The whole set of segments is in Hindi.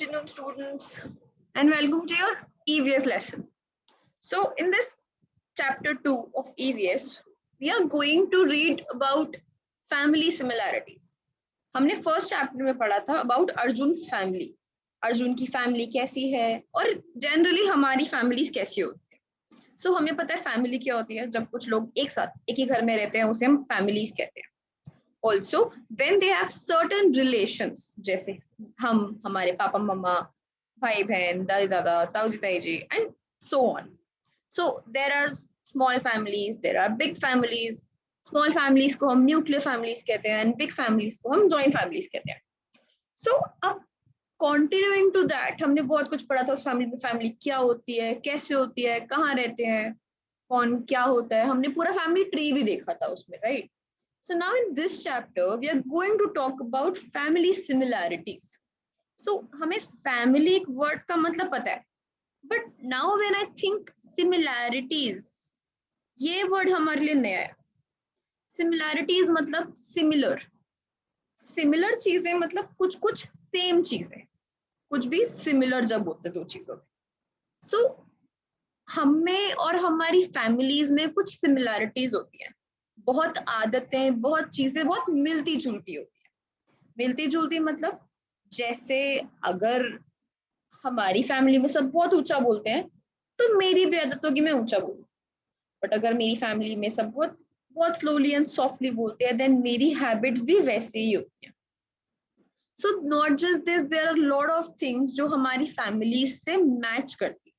afternoon, students, and welcome to your EVS lesson. So, in this chapter 2 of EVS, we are going to read about family similarities. हमने फर्स्ट चैप्टर में पढ़ा था अबाउट अर्जुन्स फैमिली, अर्जुन की फैमिली कैसी है और जनरली हमारी फैमिलीज कैसी होती है. सो हमें पता है फैमिली क्या होती है. जब कुछ लोग एक साथ एक ही घर में रहते हैं उसे हम फैमिलीज कहते हैं. Also, when they have certain relations, जैसे हम, हमारे पापा मम्मा, भाई बहन, दादी दादा, ताऊ जी ताई जी, and so on. So there are small families, there are big families. Small families को हम nuclear families कहते हैं and big families को हम joint families कहते हैं. So अब continuing to that, हमने बहुत कुछ पढ़ा था उस फैमिली में. फैमिली क्या होती है, कैसे होती है, कहाँ रहते हैं, कौन क्या होता है. हमने पूरा फैमिली ट्री भी देखा था उसमें, right? So now in this chapter, we are going to talk about family similarities. So हमें family एक word का मतलब पता है, but now when I think similarities, ये word हमारे लिए नया है. Similarities मतलब similar, similar चीजें मतलब कुछ कुछ same चीजें, कुछ भी similar जब होते दो चीजों में. So हमें और हमारी families में कुछ similarities होती हैं. बहुत आदतें, बहुत चीजें बहुत मिलती जुलती होती है. मिलती जुलती मतलब जैसे अगर हमारी फैमिली में सब बहुत ऊंचा बोलते हैं तो मेरी भी आदत होगी मैं ऊंचा बोलूं. बट अगर मेरी फैमिली में सब बहुत बहुत स्लोली एंड सॉफ्टली बोलते हैं देन मेरी हैबिट्स भी वैसे ही होती हैं. So not just this, there are lot of things जो हमारी फैमिली से मैच करती है,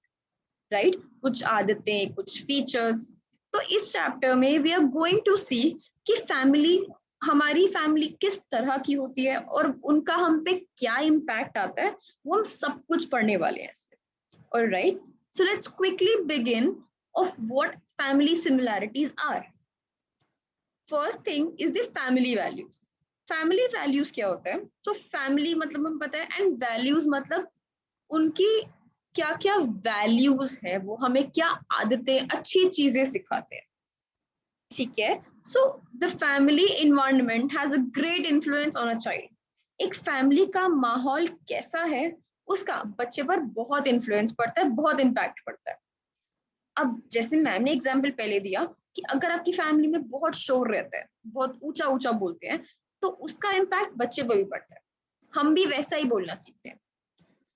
राइट? कुछ आदतें, कुछ फीचर्स. तो इस चैप्टर में वी आर गोइंग टू सी कि फैमिली, हमारी फैमिली किस तरह की होती है और उनका हम पे क्या इम्पैक्ट आता है, वो हम सब कुछ पढ़ने वाले हैं इसमें. Alright, so let's quickly begin of what family similarities are. First thing is the family values. Family values क्या होता है? तो फैमिली मतलब हम पता है एंड वैल्यूज मतलब उनकी क्या क्या वैल्यूज है, वो हमें क्या आदतें, अच्छी चीजें सिखाते हैं. ठीक है. So the family environment has a great influence on a child. एक फैमिली का माहौल कैसा है उसका बच्चे पर बहुत इन्फ्लुएंस पड़ता है, बहुत इम्पैक्ट पड़ता है. अब जैसे मैम ने एग्जाम्पल पहले दिया कि अगर आपकी फैमिली में बहुत शोर रहता है, बहुत ऊंचा ऊंचा बोलते हैं, तो उसका इम्पैक्ट बच्चे पर भी पड़ता है. हम भी वैसा ही बोलना सीखते हैं.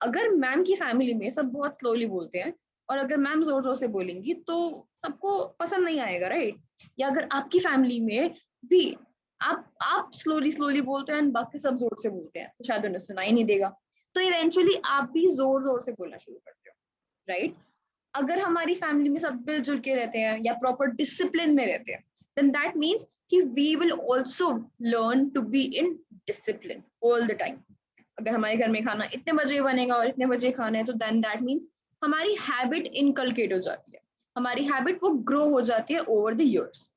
अगर मैम की फैमिली में सब बहुत स्लोली बोलते हैं और अगर मैम जोर जोर से बोलेंगी तो सबको पसंद नहीं आएगा, राइट? या अगर आपकी फैमिली में भी आप स्लोली स्लोली बोलते हैं बाकी सब जोर से बोलते हैं तो शायद उन्हें सुनाई नहीं देगा. तो इवेंचुअली आप भी जोर जोर से बोलना शुरू करते हो, राइट? अगर हमारी फैमिली में सब मिलजुल के रहते हैं या प्रॉपर डिसिप्लिन में रहते हैं देन दैट मीन्स कि we will also learn to be in discipline all the time. अगर हमारे घर में खाना इतने बजे बनेगा और इतने बजे खाना है तो देन दैट मीन्स हमारी हैबिट इनकलकेट हो जाती है, हमारी हैबिट वो ग्रो हो जाती है ओवर द इयर्स.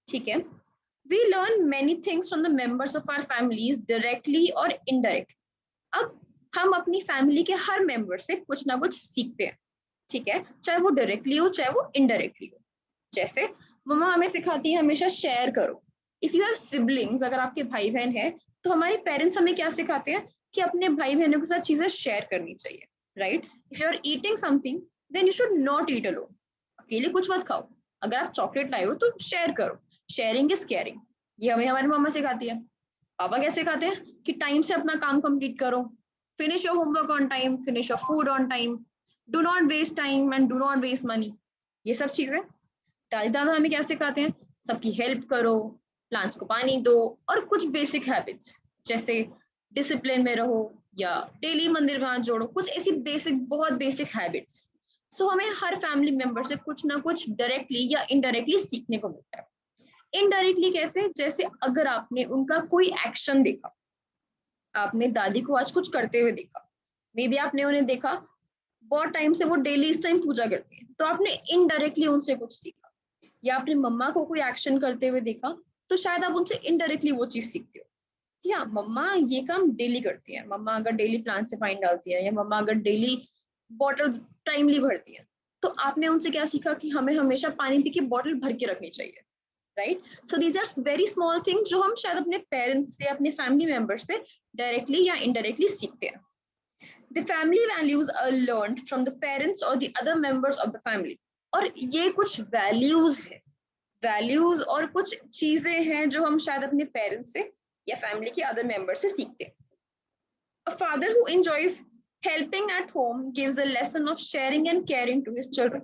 ठीक है. We learn many things from the members of our families directly और इनडायरेक्टली. अब हम अपनी फैमिली के हर मेंबर से कुछ ना कुछ सीखते हैं. ठीक है, चाहे वो डायरेक्टली हो चाहे वो इनडायरेक्टली हो. जैसे मम्मा हमें सिखाती है हमेशा शेयर करो. इफ यू हैव सिबलिंग्स, अगर आपके भाई बहन है तो हमारे पेरेंट्स हमें क्या सिखाते हैं कि अपने भाई बहनों के साथ चीजें शेयर करनी चाहिए, right? If you are eating something then you should not eat alone. अकेले कुछ मत खाओ. अगर आप चॉकलेट लाए हो तो शेयर करो. Sharing is caring. ये हमें हमारी मम्मा सिखाती है. पापा कैसे सिखाते हैं कि टाइम से अपना काम कंप्लीट करो, finish your homework on time, finish your food on time, do not waste time and do not waste money. ये सब चीजें. दादी दादा हमें क्या सिखाते हैं? सबकी हेल्प करो, प्लांट्स को पानी दो और कुछ बेसिक हैबिट्स जैसे डिसिप्लिन में रहो या डेली मंदिर में हाथ जोड़ो. कुछ ऐसी बेसिक, बहुत बेसिक हैबिट्स. सो हमें हर फैमिली मेंबर से कुछ ना कुछ डायरेक्टली या इनडायरेक्टली सीखने को मिलता है. इनडायरेक्टली कैसे? जैसे अगर आपने उनका कोई एक्शन देखा, आपने दादी को आज कुछ करते हुए देखा, मे बी आपने उन्हें देखा बहुत टाइम से वो डेली इस टाइम पूजा करती है तो आपने इनडायरेक्टली उनसे कुछ सीखा. या आपने मम्मा को कोई एक्शन करते हुए देखा तो शायद आप उनसे इनडायरेक्टली वो चीज सीखते हो कि हाँ मम्मा ये काम डेली करती है, मम्मा अगर डेली प्लांट से पानी डालती है या मम्मा अगर डेली बॉटल्स टाइमली भरती है तो आपने उनसे क्या सीखा कि हमें हमेशा पानी पी के बॉटल भर के रखनी चाहिए, right? So these are very small things जो हम शायद अपने पेरेंट्स से, अपने फैमिली मेंबर से डायरेक्टली या इनडायरेक्टली सीखते हैं. The family values are learned from the parents or the other members of the family. और ये कुछ values है, values और कुछ चीजें हैं जो हम शायद अपने पेरेंट्स से या फैमिली के अदर मेंबर से सीखते हैं. A father who enjoys helping at home gives a lesson of sharing and caring to his children.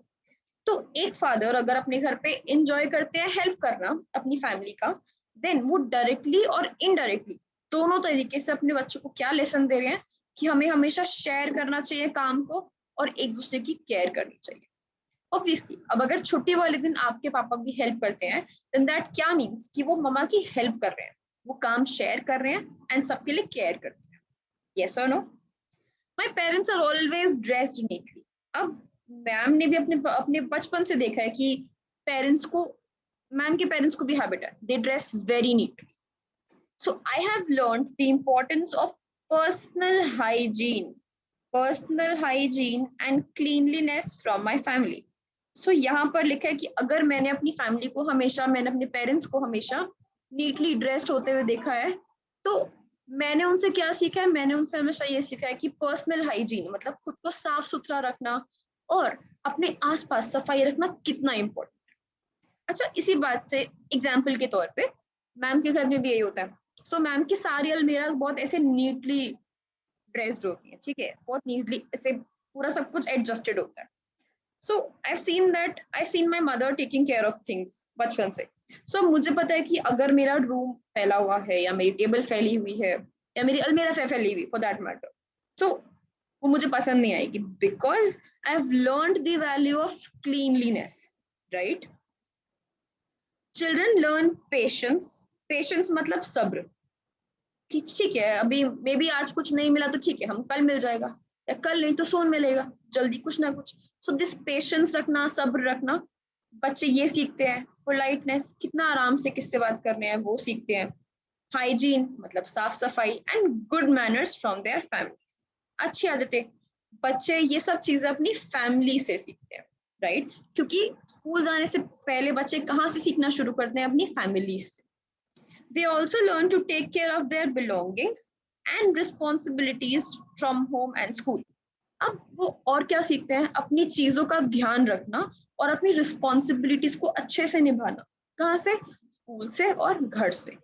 तो एक फादर अगर अपने घर पे एंजॉय करते हैं हेल्प करना अपनी फैमिली का, देन वो डायरेक्टली और इनडायरेक्टली दोनों तरीके से अपने बच्चों को क्या लेसन दे रहे हैं कि हमें हमेशा शेयर करना चाहिए काम को और एक दूसरे की केयर करनी चाहिए. ऑब्वियसली अब अगर छुट्टी वाले दिन आपके पापा भी हेल्प करते हैं, देन दैट क्या मीन्स कि वो मम्मा की हेल्प कर रहे हैं, वो काम शेयर कर रहे हैं एंड सबके लिए केयर करते हैं. यस और no? My parents are always dressed neatly. अब मैम ने भी अपने अपने बचपन से देखा है कि पेरेंट्स को, मैम के पेरेंट्स को भी हैबिट है, they dress very neatly. So I have learned the importance of personal hygiene and cleanliness from my family. So यहाँ पर लिखा है कि अगर मैंने अपनी फैमिली को हमेशा, मैंने अपने पेरेंट्स को हमेशा नीटली ड्रेस्ड होते हुए देखा है, तो मैंने उनसे क्या सीखा है, मैंने उनसे हमेशा ये सीखा है कि पर्सनल हाइजीन मतलब खुद को साफ सुथरा रखना और अपने आसपास सफाई रखना कितना इम्पोर्टेंट है. अच्छा, इसी बात से एग्जाम्पल के तौर पे मैम के घर में भी यही होता है. सो मैम की सारी अलमीरा बहुत ऐसे नीटली ड्रेस्ड होती है, ठीक है, बहुत नीटली ऐसे पूरा सब कुछ एडजस्टेड होता है. सो I've seen my mother taking care of things बचपन से. सो मुझे पता है कि अगर मेरा रूम फैला हुआ है या मेरी टेबल फैली हुई है या मेरी अलमीरा फैली हुई फॉर दैट मैटर, तो वो मुझे पसंद नहीं आएगी, because I have learned the value of cleanliness, right? Children learn patience मतलब सब्र, कि ठीक है अभी मे बी आज कुछ नहीं मिला तो ठीक है, हम कल मिल जाएगा, या कल नहीं तो सोन मिलेगा, जल्दी कुछ ना कुछ. सो दिस पेशेंस रखना, सब्र रखना, बच्चे ये सीखते हैं. पोलाइटनेस, कितना आराम से किससे बात करने हैं, वो सीखते हैं. हाइजीन मतलब साफ सफाई and good manners from their families, अच्छी आदतें. बच्चे ये सब चीजें अपनी फैमिली से सीखते हैं, राइट? क्योंकि स्कूल जाने से पहले बच्चे कहाँ से सीखना शुरू करते हैं? अपनी फैमिली से. They also learn to take care of their belongings and responsibilities from home and school. अब वो और क्या सीखते हैं? अपनी चीजों का ध्यान रखना और अपनी रिस्पॉन्सिबिलिटीज को अच्छे से निभाना. कहाँ से? स्कूल से और घर से.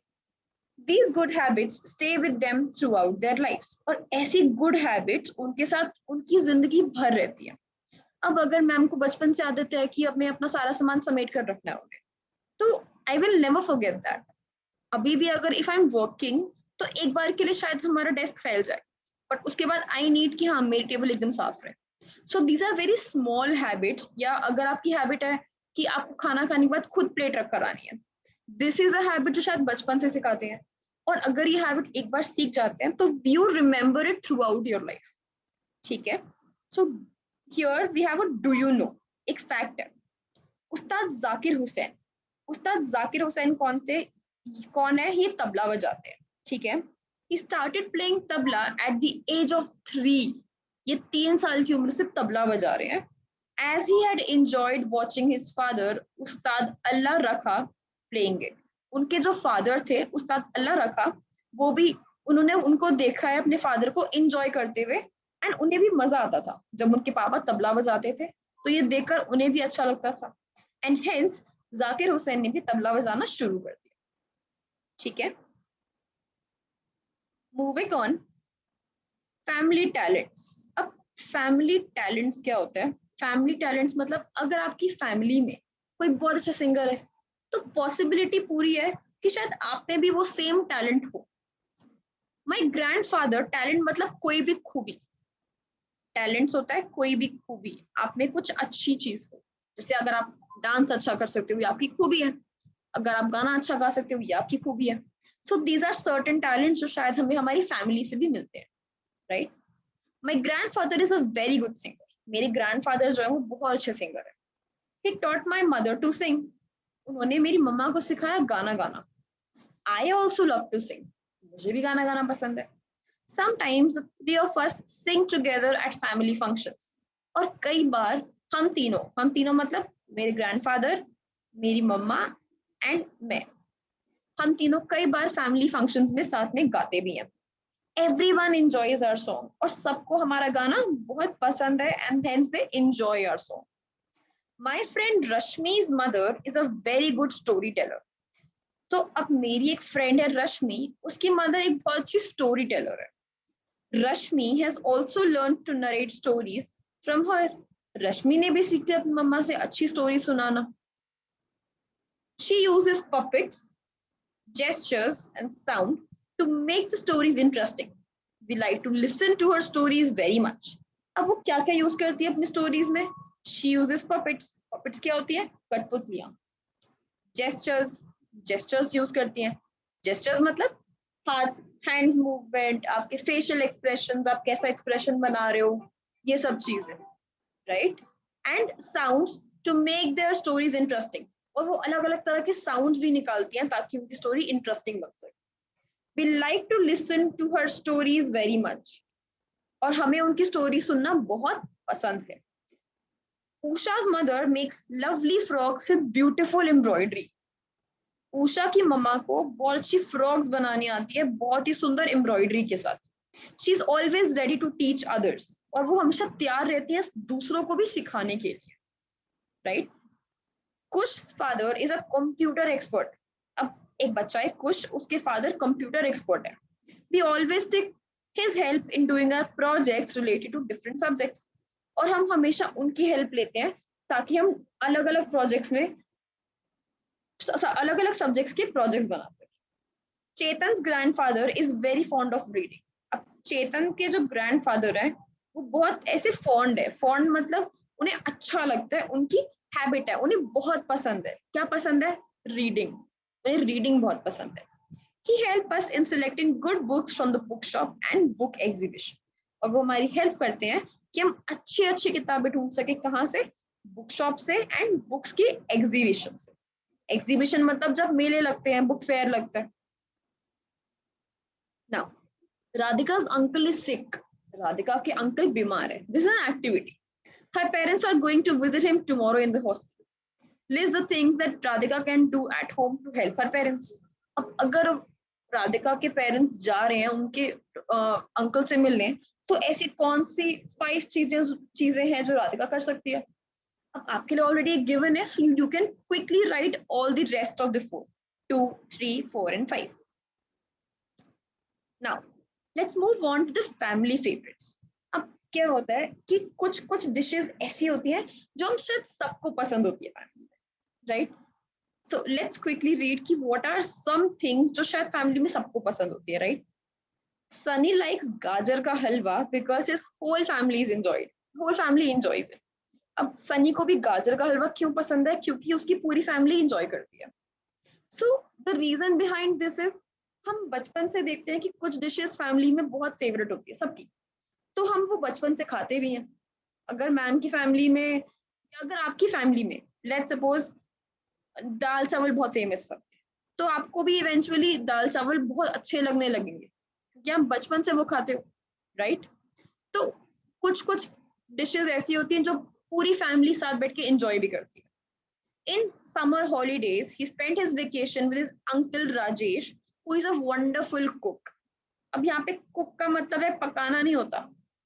These good habits stay with them throughout their lives. और ऐसी गुड हैबिट्स उनके साथ उनकी जिंदगी भर रहती है. अब अगर मैम को बचपन से आदत है कि अब मैं अपना सारा सामान समेट कर रखना है उन्हें, तो I will never forget that. अभी भी अगर इफ आई एम वर्किंग तो एक बार के लिए शायद हमारा डेस्क फैल जाए, बट उसके बाद आई नीड कि हाँ मेरी टेबल एकदम साफ रहे. So these are very small habits. या अगर आपकी हैबिट है कि आपको खाना खाने के बाद खुद प्लेट रख कर आनी है, दिस इज अ हैबिट जो शायद बचपन से सिखाते हैं. और अगर ये हैबिट एक बार सीख जाते हैं तो you remember it throughout your life, ठीक है? So here we have a do you know, एक फैक्ट है. उस्ताद जाकिर हुसैन कौन है? ये तबला बजाते हैं, ठीक है? He started playing tabla at the age of 3. ये 3 साल की उम्र से तबला बजा रहे हैं. As he had enjoyed watching his father, उस्ताद अल्लाह रखा, playing it. उनके जो फादर थे उस्ताद अल्लाह रखा, वो भी उन्होंने उनको देखा है अपने फादर को एंजॉय करते हुए, एंड उन्हें भी मजा आता था जब उनके पापा तबला बजाते थे, तो ये देखकर उन्हें भी अच्छा लगता था. एंड हेंस जाकिर हुसैन ने भी तबला बजाना शुरू कर दिया, ठीक है? Moving on, family talents. अब फैमिली टैलेंट्स क्या होता है? फैमिली टैलेंट्स मतलब अगर आपकी फैमिली में कोई बहुत अच्छा सिंगर है, तो पॉसिबिलिटी पूरी है कि शायद आप में भी वो सेम टैलेंट हो. माय ग्रैंडफादर, टैलेंट मतलब कोई भी खूबी, टैलेंट्स होता है कोई भी खूबी, आप में कुछ अच्छी चीज हो. जैसे अगर आप डांस अच्छा कर सकते हो, ये आपकी खूबी है. अगर आप गाना अच्छा गा सकते हो, ये आपकी खूबी है. So these are certain talents जो शायद हमें हमारी फैमिली से भी मिलते हैं, right? My grandfather is a very good singer. मेरे ग्रैंडफादर जो है वो बहुत अच्छे सिंगर है. He taught my mother to sing. उन्होंने मेरी मम्मा को सिखाया गाना गाना. I also love to sing. मुझे भी गाना गाना पसंद है. Sometimes the three of us sing together at family functions. और कई बार हम तीनों मतलब मेरे ग्रैंडफादर, मेरी मम्मा एंड मैं, हम तीनों कई बार फैमिली फंक्शंस में साथ में गाते भी हैं. everyone enjoys our song, और सबको हमारा गाना बहुत पसंद है, and hence they enjoy our song. My friend Rashmi's mother is a very good storyteller. तो अब मेरी एक फ्रेंड है रश्मि, उसकी मदर एक बहुत अच्छी स्टोरी टेलर है। Rashmi has also learn to narrate stories from her. Rashmi ने भी सीखी अपनी मम्मा से अच्छी स्टोरी सुनाना। She uses puppets, gestures and sound to make the stories interesting. We like to listen to her stories very much. अब वो क्या क्या यूज करती है अपनी स्टोरीज में? She uses puppets. Puppets क्या होती है? कठपुतलियां। Gestures, gestures यूज करती हैं। Gestures मतलब हाथ, हैंड मूवमेंट, आपके फेशियल एक्सप्रेशंस, आप कैसा एक्सप्रेशन बना रहे हो, ये सब चीजें, right? And sounds to make their stories interesting, और वो अलग अलग तरह के साउंड भी निकालती हैं ताकि उनकी स्टोरी इंटरेस्टिंग बन सके। We like to listen to her stories very much, और हमें उनकी स्टोरी सुनना बहुत पसंद है। Usha's mother makes lovely frocks with beautiful embroidery. Usha की मम्मा को बहुत अच्छी फ्रॉक्स बनानी आती है, बहुत ही सुंदर एम्ब्रॉयडरी के साथ। She is always ready to teach others, और वो हमेशा तैयार रहती है दूसरों को भी सिखाने के लिए, right? कुश's father is a computer expert. अब एक बच्चा है कुश, उसके फादर कंप्यूटर एक्सपर्ट है। We always take his help in doing our projects related to different subjects, और हम हमेशा उनकी हेल्प लेते हैं ताकि हम अलग अलग प्रोजेक्ट्स में अलग अलग सब्जेक्ट्स के प्रोजेक्ट्स बना सकें। Chetan's grandfather is very fond of reading. अब चेतन के जो ग्रैंडफादर है वो बहुत ऐसे फॉन्ड है। फॉन्ड मतलब उन्हें अच्छा लगता है, उनकी हैबिट है, उन्हें बहुत पसंद है। क्या पसंद है? रीडिंग। उन्हें रीडिंग बहुत पसंद है। He help us in selecting good books from the bookshop and book exhibition. और वो हमारी हेल्प करते हैं कि हम अच्छी अच्छी किताबें ढूंढ सके। कहाँ से? बुक शॉप से एंड बुक्स की एग्जीबिशन से। एग्जीबिशन मतलब जब मेले लगते हैं, बुक फेयर लगता है। Now, Radhika's uncle is sick. Radhika के अंकल बीमार है। This is an activity. Her parents are going to visit him tomorrow in the hospital. List the things that Radhika can do at home to help her parents. अब अगर राधिका के पेरेंट्स जा रहे हैं उनके अंकल से मिलने, तो ऐसी कौन सी 5 चीजें हैं जो राधिका कर सकती है? अब आपके लिए ऑलरेडी गिवन है, so you can quickly right all the rest of the 4, 2, 3, 4 and 5. Now, let's move on to the family favorites. अब क्या होता है कि कुछ कुछ डिशेस ऐसी होती हैं जो हम शायद सबको पसंद होती है फैमिली में, right? So let's quickly read कि व्हाट आर सम थिंग्स जो शायद फैमिली में सबको पसंद होती है, right? Sunny likes gajar ka halwa because his whole family is enjoyed. Whole family enjoys it. अब सनी को भी गाजर का हलवा क्यों पसंद है? क्योंकि उसकी पूरी फैमिली एंजॉय करती है। So the reason behind this is, हम बचपन से देखते हैं कि कुछ डिशेस फैमिली में बहुत फेवरेट होती है सबकी, तो हम वो बचपन से खाते भी हैं। अगर मैम की फैमिली में या अगर आपकी फैमिली में लेट्स सपोज दाल चावल बहुत फेमस है, तो आपको भी इवेंचुअली दाल चावल बहुत अच्छे लगने लगेंगे क्योंकि आप बचपन से वो खाते हो, राइट? तो कुछ कुछ डिशेस ऐसी होती हैं जो पूरी फैमिली साथ बैठ के एंजॉय भी करती है। In summer holidays, he spent his vacation with his uncle Rajesh, who is a wonderful cook. अब यहाँ पे कुक का मतलब है पकाना नहीं होता।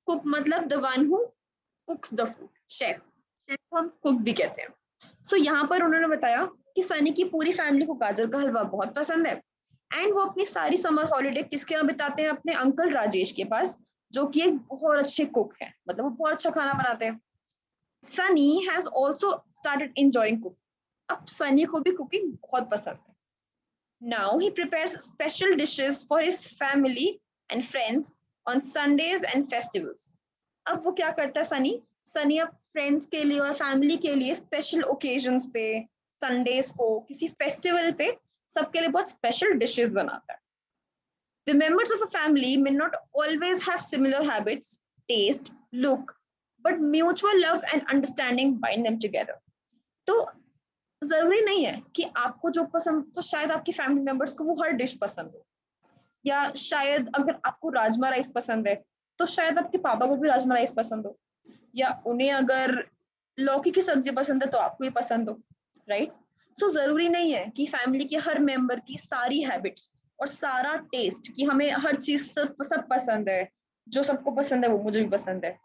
कुक मतलब the one who cooks the food, chef. Chef को हम कुक भी कहते हैं। सो यहाँ पर उन्होंने बताया कि सनी की पूरी फैमिली को गाजर का हलवा बहुत पसंद है, एंड वो अपनी सारी समर हॉलीडे किसके यहाँ बिताते हैं? अपने अंकल राजेश के पास, जो कि एक बहुत अच्छे कुक है, मतलब वो बहुत अच्छा खाना बनाते हैं। Sunny has also started enjoying cooking. अब सनी को भी कुकिंग बहुत पसंद है। Now he prepares special dishes for his family and friends on Sundays and festivals. अब वो क्या करता है सनी? सनी अब फ्रेंड्स के लिए और फैमिली के लिए स्पेशल ओकेजन्स पे, संडेज को, किसी फेस्टिवल पे सबके लिए बहुत स्पेशल डिशेस बनाता है। The members of a family may not always have similar habits, taste, look, but mutual love and understanding bind them together. तो जरूरी नहीं है कि आपको जो पसंद, तो शायद आपकी फैमिली मेंबर्स को वो हर डिश पसंद हो, या शायद अगर आपको राजमा राइस पसंद है तो शायद आपके पापा को भी राजमा राइस पसंद हो, या उन्हें अगर लौकी की सब्जी पसंद है तो आपको ही पसंद हो, राइट? सो जरूरी नहीं है कि फैमिली के हर मेंबर की सारी हैबिट्स और सारा टेस्ट कि हमें हर चीज सब पसंद है, जो सबको पसंद है वो मुझे भी पसंद है,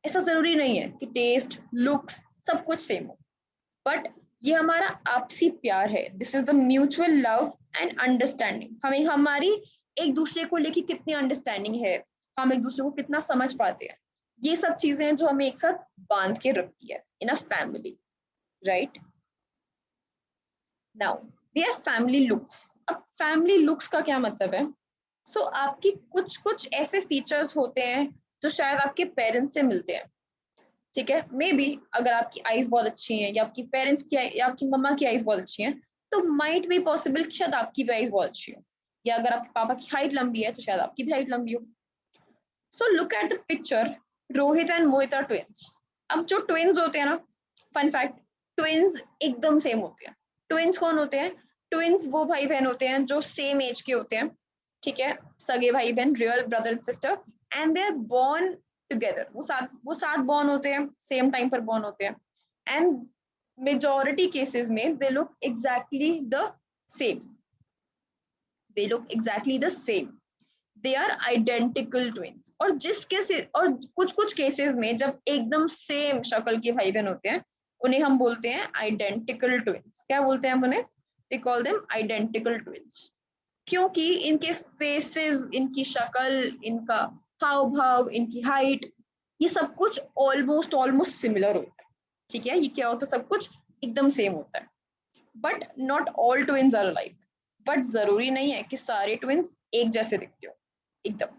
ऐसा जरूरी नहीं है कि टेस्ट लुक्स सब कुछ सेम हो। बट ये हमारा आपसी प्यार है, this is the mutual love and understanding. हमें हमारी एक दूसरे को लेके कितनी अंडरस्टैंडिंग है, हम एक दूसरे को कितना समझ पाते हैं, ये सब चीजें हैं जो हमें एक साथ बांध के रखती है in a family, right. Now we have family looks. अब फैमिली लुक्स का क्या मतलब है? सो आपकी कुछ कुछ ऐसे फीचर्स होते हैं जो शायद आपके पेरेंट्स से मिलते हैं, ठीक है। मे बी अगर आपकी आईज बहुत अच्छी हैं या आपकी पेरेंट्स की या आपकी मम्मा की आईज बहुत अच्छी हैं, तो माइट बी पॉसिबल कि शायद आपकी भी आईज बहुत अच्छी हो, या अगर आपके पापा की हाइट लंबी है तो शायद आपकी भी हाइट लंबी हो। So look at the picture, Rohit and Mohit are twins. अब जो ट्विंस होते हैं ना, फन फैक्ट, ट्विंस एकदम सेम होते हैं। ट्विंस कौन होते हैं? ट्विंस वो भाई बहन होते हैं जो सेम एज के होते हैं, ठीक है, सगे भाई बहन, real brother and sister, and they are born together. वो साथ बॉर्न होते हैं, सेम टाइम पर बॉर्न होते हैं, एंड मेजोरिटी केसेस में they look exactly the same, they look exactly the same, they are identical twins. और जिस केसेस, और कुछ कुछ केसेस में जब एकदम सेम शक्ल के भाई बहन होते हैं, उन्हें हम बोलते हैं आइडेंटिकल ट्विंस। क्या बोलते हैं हम उन्हें? We call them identical twins, क्योंकि इनके फेसेस, इनकी शक्ल, इनका हाव भाव, इनकी हाइट, ये सब कुछ ऑलमोस्ट ऑलमोस्ट सिमिलर होता है, ठीक है। ये क्या होता है? सब कुछ एकदम सेम होता है। But not all twins are alike. But जरूरी नहीं है कि सारे ट्विंस एक जैसे दिखते हो एकदम,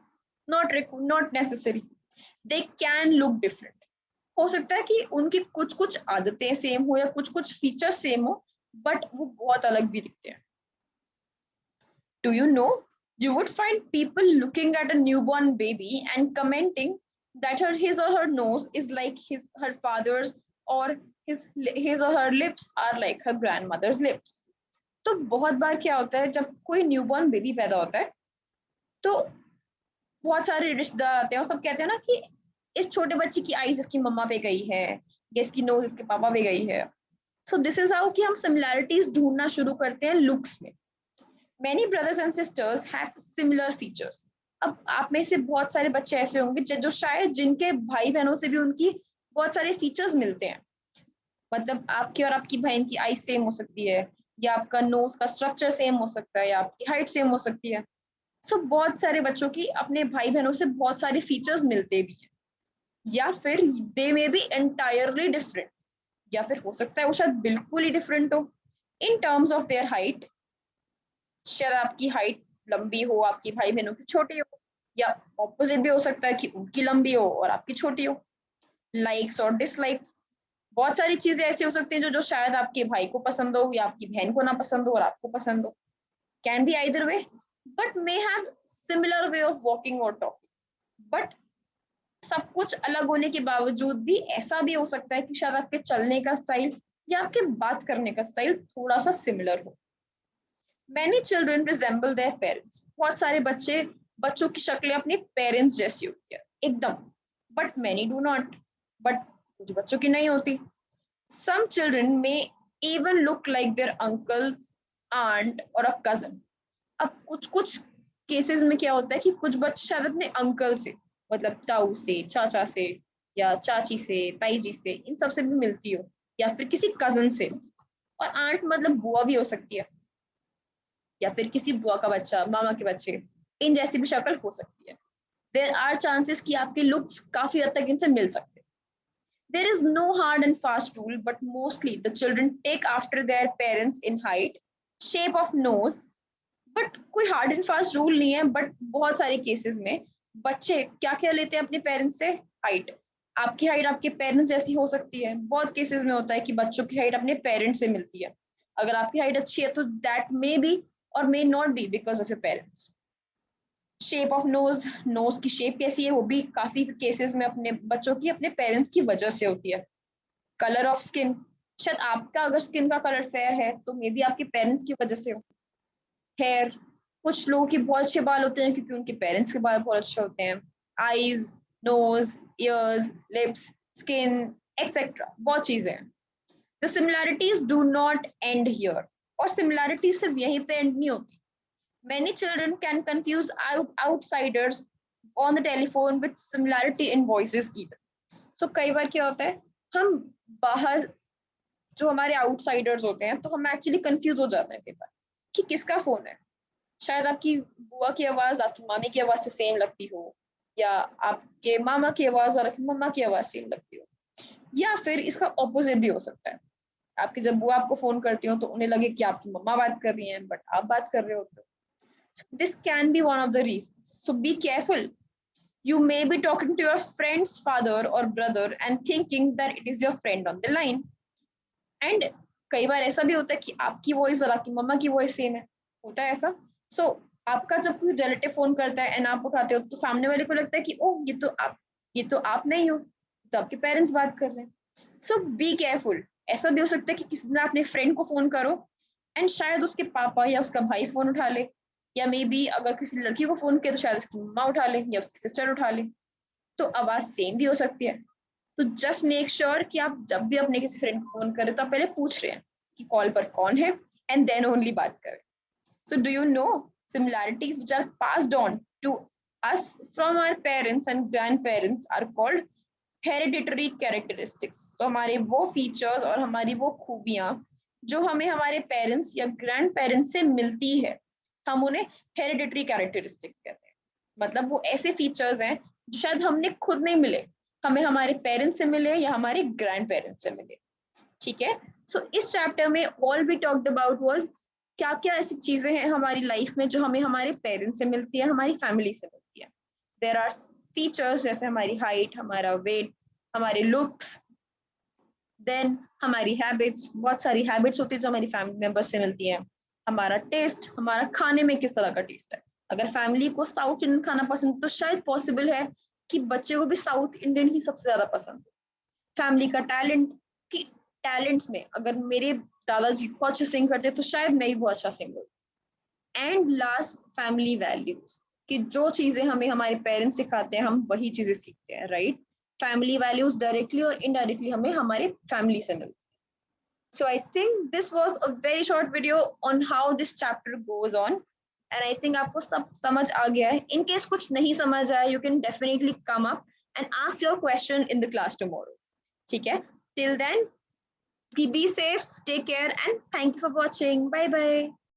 not necessary, they can look different. हो सकता है कि उनकी कुछ कुछ आदतें सेम हो या कुछ कुछ फीचर्स सेम हो, बट वो बहुत अलग भी दिखते हैं। Do you know, you would find people looking at a newborn baby and commenting that his or her nose is like her father's, or his or her lips are like her grandmother's lips. तो बहुत बार क्या होता है, जब कोई न्यूबॉर्न बेबी पैदा होता है तो बहुत सारे रिश्तेदार आते हैं और सब कहते हैं ना कि इस छोटे बच्चे की आईज इसकी मम्मा पे गई है, या इसकी नोज इसके पापा पे गई है। सो दिस इज हाउ कि हम सिमिलैरिटीज ढूंढना शुरू करते हैं लुक्स में। Many brothers and sisters have similar features. अब आप में से बहुत सारे बच्चे ऐसे होंगे जो शायद जिनके भाई बहनों से भी उनकी बहुत सारे फीचर्स मिलते हैं। मतलब आपकी और आपकी बहन की आई सेम हो सकती है, या आपका नोज का स्ट्रक्चर सेम हो सकता है, या आपकी हाइट सेम हो सकती है। सो बहुत सारे बच्चों की अपने भाई बहनों से बहुत सारे फीचर्स मिलते भी हैं, या फिर दे मे बी एंटायरली डिफरेंट, या फिर हो सकता है वो शायद बिल्कुल ही डिफरेंट हो in terms of their height. शायद आपकी हाइट लंबी हो, आपकी भाई बहनों की छोटी हो, या ऑपोजिट भी हो सकता है कि उनकी लंबी हो और आपकी छोटी हो। लाइक्स और डिसलाइक्स, बहुत सारी चीजें ऐसी हो सकती हैं जो जो शायद आपके भाई को पसंद हो या आपकी बहन को ना पसंद हो और आपको पसंद हो। Can be either way, but may have similar way of walking और टॉकिंग। बट सब कुछ अलग होने के बावजूद भी ऐसा भी हो सकता है कि शायद आपके चलने का स्टाइल या आपके बात करने का स्टाइल थोड़ा सा सिमिलर हो। Many children resemble their parents. बहुत सारे बच्चों की शक्लें अपने पेरेंट्स जैसी होती है एकदम, but many do not. But कुछ बच्चों की नहीं होती। Some children may even look like their uncles, aunt or a cousin. अब कुछ कुछ केसेस में क्या होता है कि कुछ बच्चे शायद अपने अंकल से, मतलब ताऊ से, चाचा से, या चाची से, ताई जी से, इन सब से भी मिलती हो, या फिर किसी कजन से। और आंट मतलब बुआ भी हो सकती है, या फिर किसी बुआ का बच्चा, मामा के बच्चे, इन जैसी भी शक्ल हो सकती है। देयर आर चांसेस कि आपके लुक्स काफी हद तक इनसे मिल सकते हैं। There is no hard and fast rule, but mostly the children take after their parents in height, shape of nose. But कोई हार्ड एंड फास्ट रूल नहीं है, बट बहुत सारे केसेस में बच्चे क्या क्या लेते हैं अपने पेरेंट्स से? हाइट। आपकी हाइट आपके पेरेंट्स जैसी हो सकती है, बहुत केसेस में होता है कि बच्चों की हाइट अपने पेरेंट्स से मिलती है। अगर आपकी हाइट अच्छी है तो दैट मे बी और may not be because of your parents. Shape of nose, nose की शेप कैसी है वो भी काफी केसेस में अपने बच्चों की अपने पेरेंट्स की वजह से होती है। कलर ऑफ स्किन, शायद आपका अगर स्किन का कलर फेयर है तो मे बी आपके पेरेंट्स की वजह से हो। हेयर, कुछ लोगों के बहुत अच्छे बाल होते हैं क्योंकि उनके पेरेंट्स के बाल बहुत अच्छे होते हैं। Eyes, nose, ears, lips, skin, etcetera, बहुत चीजें हैं। The similarities do not end here. और सिमिलैरिटी सिर्फ यहीं पे एंड नहीं होती, Many children can confuse outsiders on the telephone with similarity in voices even. So कई बार क्या होता है, हम बाहर जो हमारे आउटसाइडर्स होते हैं तो हम एक्चुअली कंफ्यूज हो जाते हैं कई बार कि किसका फोन है। शायद आपकी बुआ की आवाज आपकी मामी की आवाज से सेम लगती हो, या आपके मामा की आवाज और आपकी मम्मा की आवाज सेम लगती हो, या फिर इसका ऑपोजिट भी हो सकता है। आपकी जब बुआ आपको फोन करती हो तो उन्हें लगे कि आपकी मम्मा बात कर रही हैं बट आप बात कर रहे होते हो। This can be one of the reasons. So be careful. You may be talking to your friend's father or brother and thinking that it is your friend on the line. And कई बार ऐसा भी होता है कि आपकी वॉइस और आपकी मम्मा की वॉइस सेम है, होता है ऐसा। सो आपका जब कोई रिलेटिव फोन करता है एंड आप उठाते हो तो सामने वाले को लगता है कि ओह ये तो आप नहीं हो, तो आपके पेरेंट्स बात कर रहे हैं। सो बी केयरफुल। ऐसा भी हो सकता है कि किसी दिन अपने फ्रेंड को फोन करो एंड शायद उसके पापा या उसका भाई फोन उठा ले, या मे बी अगर किसी लड़की को फोन किया तो शायद उसकी मम्मा उठा ले या उसकी सिस्टर उठा ले, तो आवाज सेम भी हो सकती है। तो जस्ट मेक श्योर कि आप जब भी अपने किसी फ्रेंड को फोन करें तो आप पहले पूछ रहे हैं कि कॉल पर कौन है एंड देन ओनली बात करें। So do you no similarities which are passed on to us from our parents and grandparents are called hereditary characteristics। तो हमारे वो फीचर्स और हमारी वो खूबियां जो हमें हमारे पेरेंट्स या ग्रैंड पेरेंट्स से मिलती है, हम उन्हें हेरिडिटरी कैरेक्टरिस्टिक्स कहते हैं। मतलब वो ऐसे फीचर्स हैं जो शायद हमने खुद नहीं मिले, हमें हमारे पेरेंट्स से मिले या हमारे ग्रैंड पेरेंट्स से मिले। ठीक है। सो इस चैप्टर में all we talked about was क्या क्या ऐसी चीजें हैं हमारी लाइफ में जो हमें हमारे पेरेंट्स से मिलती है, हमारी फैमिली से मिलती है। देयर आर फीचर्स जैसे हमारी हाइट, हमारा वेट, हमारे लुक्स, देन हमारी हैबिट्स। बहुत सारी हैबिट्स होती है जो हमारी फैमिली मेंबर्स से मिलती है। हमारा टेस्ट, हमारा खाने में किस तरह का टेस्ट है। अगर फैमिली को साउथ इंडियन खाना पसंद तो शायद पॉसिबल है कि बच्चे को भी साउथ इंडियन ही सबसे ज्यादा पसंद हो। फैमिली का टैलेंट, कि टैलेंट्स में अगर मेरे दादाजी बहुत अच्छे सिंग करते तो शायद मैं भी बहुत अच्छा singer. And last family values, कि जो चीजें हमें हमारे पेरेंट्स सिखाते हैं हम वही चीजें सीखते हैं, राइट। फैमिली वैल्यूज डायरेक्टली और इनडायरेक्टली हमें हमारे फैमिली से मिलती है। So I think this was a very short video on how this chapter goes on, and I think आपको सब समझ आ गया है। In case कुछ नहीं समझ आया, you can definitely come up and ask your question in the class tomorrow. ठीक है? Till then, be safe, take care, and thank you for watching. Bye bye.